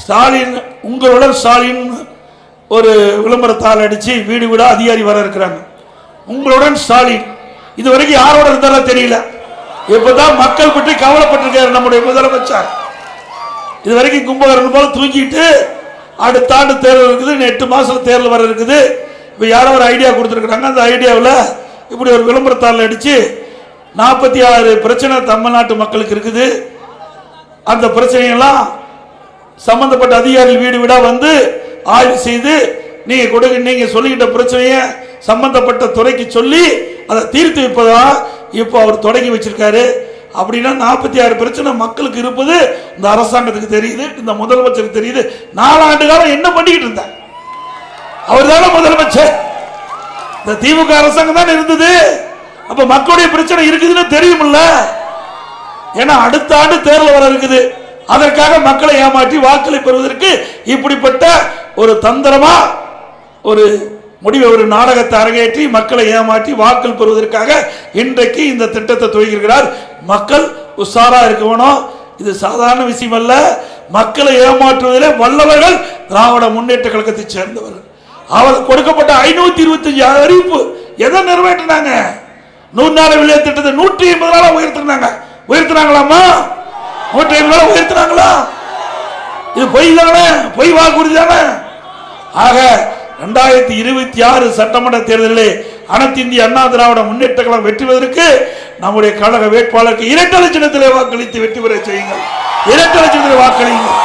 ஸ்டாலின் உங்களுடன் ஸ்டாலின் ஒரு விளம்பரத்தால் அடிச்சு வீடு வீடா அதிகாரி வர இருக்கிறாங்க. உங்களுடன் ஸ்டாலின் இதுவரைக்கும் யாரோட இருந்தாலும் தெரியல. இப்பதான் மக்கள் பற்றி கவலைப்பட்டிருக்காரு நம்முடைய முதலமைச்சர். இதுவரைக்கும் கும்பகரணம் போல தூங்கிட்டு அடுத்த ஆண்டு தேர்தல் இருக்குது, 8 மாசம் தேர்தல் வர இருக்குது. இப்போ யாரோ ஒரு ஐடியா கொடுத்துருக்குறாங்க. அந்த ஐடியாவில் இப்படி ஒரு விளம்பரத்தாள் அடிச்சு 46 பிரச்சனை தமிழ்நாட்டு மக்களுக்கு இருக்குது. அந்த பிரச்சனையெல்லாம் சம்பந்தப்பட்ட அதிகாரிகள் வீடு வீடா வந்து ஆய்வு செய்து நீங்க சொல்லிக்கிட்ட பிரச்சனையை சம்பந்தப்பட்ட துறைக்கு சொல்லி அதை தீர்த்து வைப்பதா இப்போ அவர் தொடங்கி வச்சிருக்காரு. அப்படின்னா 46 பிரச்சனை மக்களுக்கு இருப்பது இந்த அரசாங்கத்துக்கு தெரியுது, இந்த முதலமைச்சருக்கு தெரியுது. 4 ஆண்டு காலம் என்ன பண்ணிக்கிட்டு இருந்தா அவர் தானே முதலமைச்சர். இந்த திமுக அரசாங்கம் தான் இருந்தது. அப்ப மக்களுடைய பிரச்சனை இருக்குதுன்னு தெரியுமில்ல. ஏன்னா அடுத்த ஆண்டு தேர்தல் வர இருக்குது. அதற்காக மக்களை ஏமாற்றி வாக்களை பெறுவதற்கு இப்படிப்பட்ட ஒரு தந்திரமா ஒரு முடிவை, ஒரு நாடகத்தை அரங்கேற்றி மக்களை ஏமாற்றி வாக்கள் பெறுவதற்காக இன்றைக்கு இந்த திட்டத்தை துவங்கியிருக்கிறார். மக்கள் உஷாரா இருக்கணும். இது சாதாரண விஷயம் அல்ல. மக்களை ஏமாற்றுவதிலே வல்லவர்கள் திராவிட முன்னேற்ற கழகத்தை சேர்ந்தவர்கள். அவருக்கு கொடுக்கப்பட்ட 525 அறிவிப்பு எதை நிறைவேற்றினாங்க? 100 நாள் விலை திட்டத்தை 180 நாளா உயர்த்தினாங்க. உயர்த்தினாங்களாமா? 150 நாளா உயர்த்தினாங்களா? இது பொய் தானே, பொய் வாக்குறுதி தானே. ஆக 2026 சட்டமன்ற தேர்தலில் அனைத்து இந்திய அண்ணா திராவிட முன்னேற்ற கழகம் வெற்றி பெறுவதற்கு நம்முடைய கழக வேட்பாளருக்கு இரட்டை சின்னத்திலே வாக்களித்து வெற்றி பெற செய்யுங்கள். இரட்டை சின்னத்திலே வாக்களியுங்கள்.